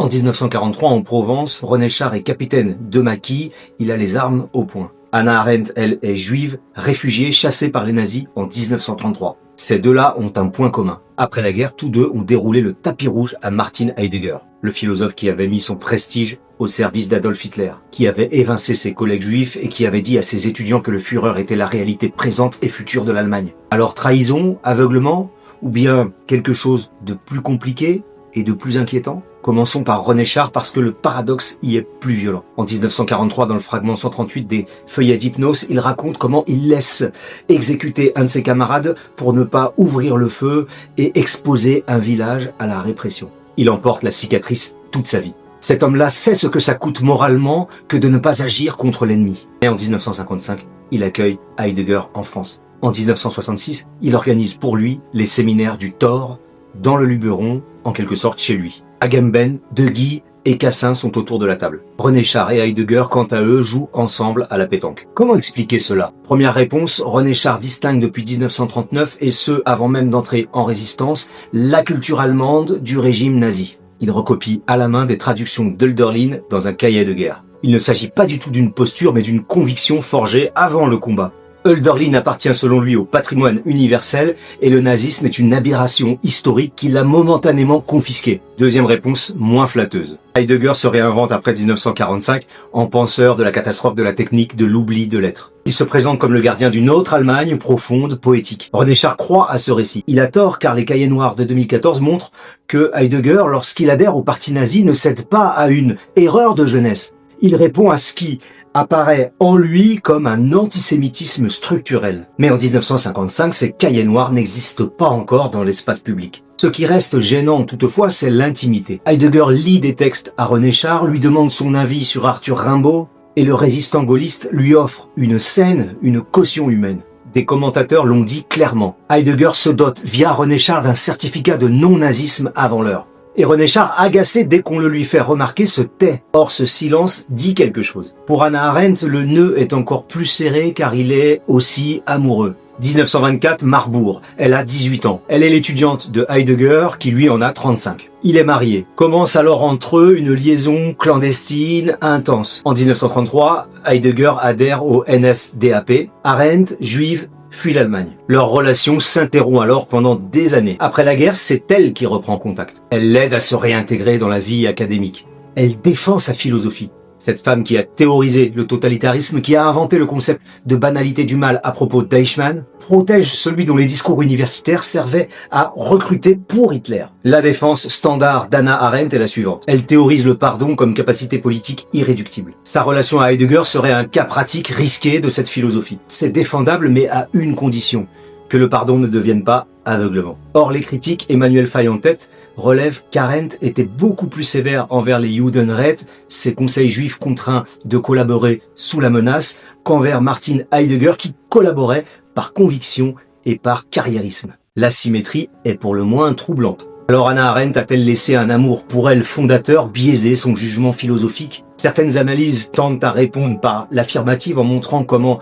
En 1943, en Provence, René Char est capitaine de maquis, il a les armes au poing. Hannah Arendt, elle, est juive, réfugiée, chassée par les nazis en 1933. Ces deux-là ont un point commun. Après la guerre, tous deux ont déroulé le tapis rouge à Martin Heidegger, le philosophe qui avait mis son prestige au service d'Adolf Hitler, qui avait évincé ses collègues juifs et qui avait dit à ses étudiants que le Führer était la réalité présente et future de l'Allemagne. Alors trahison, aveuglement, ou bien quelque chose de plus compliqué et de plus inquiétant? Commençons par René Char parce que le paradoxe y est plus violent. En 1943, dans le fragment 138 des Feuillets d'hypnose, il raconte comment il laisse exécuter un de ses camarades pour ne pas ouvrir le feu et exposer un village à la répression. Il emporte la cicatrice toute sa vie. Cet homme-là sait ce que ça coûte moralement que de ne pas agir contre l'ennemi. Et en 1955, il accueille Heidegger en France. En 1966, il organise pour lui les séminaires du Thor dans le Luberon, en quelque sorte chez lui. Agamben, De Guy et Cassin sont autour de la table. René Char et Heidegger, quant à eux, jouent ensemble à la pétanque. Comment expliquer cela? Première réponse, René Char distingue depuis 1939, et ce avant même d'entrer en résistance, la culture allemande du régime nazi. Il recopie à la main des traductions d'Hölderlin dans un cahier de guerre. Il ne s'agit pas du tout d'une posture, mais d'une conviction forgée avant le combat. Hölderlin appartient selon lui au patrimoine universel et le nazisme est une aberration historique qu'il a momentanément confisquée. Deuxième réponse, moins flatteuse. Heidegger se réinvente après 1945 en penseur de la catastrophe de la technique, de l'oubli de l'être. Il se présente comme le gardien d'une autre Allemagne profonde, poétique. René Char croit à ce récit. Il a tort car les cahiers noirs de 2014 montrent que Heidegger, lorsqu'il adhère au parti nazi, ne cède pas à une erreur de jeunesse. Il répond à ce qui apparaît en lui comme un antisémitisme structurel. Mais en 1955, ces cahiers noirs n'existent pas encore dans l'espace public. Ce qui reste gênant toutefois, c'est l'intimité. Heidegger lit des textes à René Char, lui demande son avis sur Arthur Rimbaud, et le résistant gaulliste lui offre une scène, une caution humaine. Des commentateurs l'ont dit clairement. Heidegger se dote via René Char d'un certificat de non-nazisme avant l'heure. Et René Char, agacé dès qu'on le lui fait remarquer, se tait. Or, ce silence dit quelque chose. Pour Hannah Arendt, le nœud est encore plus serré car il est aussi amoureux. 1924, Marbourg. Elle a 18 ans. Elle est l'étudiante de Heidegger qui lui en a 35. Il est marié. Commence alors entre eux une liaison clandestine intense. En 1933, Heidegger adhère au NSDAP. Arendt, juive, fuit l'Allemagne. Leur relation s'interrompt alors pendant des années. Après la guerre, c'est elle qui reprend contact. Elle l'aide à se réintégrer dans la vie académique. Elle défend sa philosophie. Cette femme qui a théorisé le totalitarisme, qui a inventé le concept de banalité du mal à propos d'Eichmann, protège celui dont les discours universitaires servaient à recruter pour Hitler. La défense standard d'Hannah Arendt est la suivante. Elle théorise le pardon comme capacité politique irréductible. Sa relation à Heidegger serait un cas pratique risqué de cette philosophie. C'est défendable, mais à une condition, que le pardon ne devienne pas aveuglement. Or, les critiques, Emmanuel Faye en tête, relève qu'Arendt était beaucoup plus sévère envers les Judenräte, ces conseils juifs contraints de collaborer sous la menace, qu'envers Martin Heidegger qui collaborait par conviction et par carriérisme. L'asymétrie est pour le moins troublante. Alors Hannah Arendt a-t-elle laissé un amour pour elle fondateur biaiser son jugement philosophique? Certaines analyses tentent à répondre par l'affirmative en montrant comment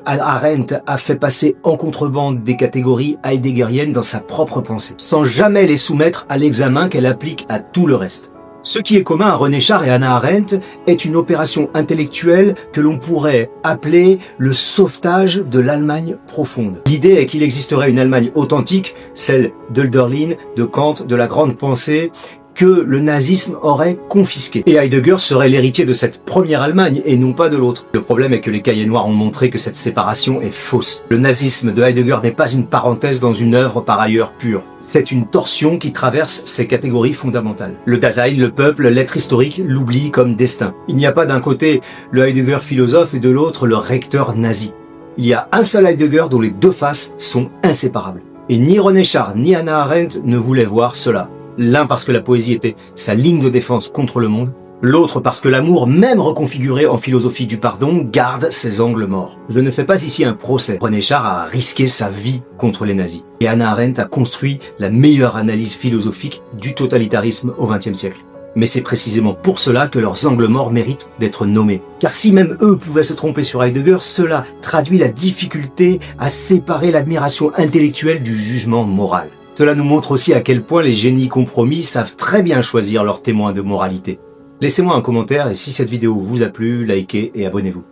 Arendt a fait passer en contrebande des catégories heideggeriennes dans sa propre pensée, sans jamais les soumettre à l'examen qu'elle applique à tout le reste. Ce qui est commun à René Char et Hannah Arendt est une opération intellectuelle que l'on pourrait appeler le sauvetage de l'Allemagne profonde. L'idée est qu'il existerait une Allemagne authentique, celle d'Hölderlin, de Kant, de la grande pensée, que le nazisme aurait confisqué. Et Heidegger serait l'héritier de cette première Allemagne et non pas de l'autre. Le problème est que les cahiers noirs ont montré que cette séparation est fausse. Le nazisme de Heidegger n'est pas une parenthèse dans une œuvre par ailleurs pure. C'est une torsion qui traverse ces catégories fondamentales. Le Dasein, le peuple, l'être historique, l'oubli comme destin. Il n'y a pas d'un côté le Heidegger philosophe et de l'autre le recteur nazi. Il y a un seul Heidegger dont les deux faces sont inséparables. Et ni René Char ni Hannah Arendt ne voulaient voir cela. L'un parce que la poésie était sa ligne de défense contre le monde, l'autre parce que l'amour, même reconfiguré en philosophie du pardon, garde ses angles morts. Je ne fais pas ici un procès. René Char a risqué sa vie contre les nazis. Et Hannah Arendt a construit la meilleure analyse philosophique du totalitarisme au XXe siècle. Mais c'est précisément pour cela que leurs angles morts méritent d'être nommés. Car si même eux pouvaient se tromper sur Heidegger, cela traduit la difficulté à séparer l'admiration intellectuelle du jugement moral. Cela nous montre aussi à quel point les génies compromis savent très bien choisir leurs témoins de moralité. Laissez-moi un commentaire et si cette vidéo vous a plu, likez et abonnez-vous.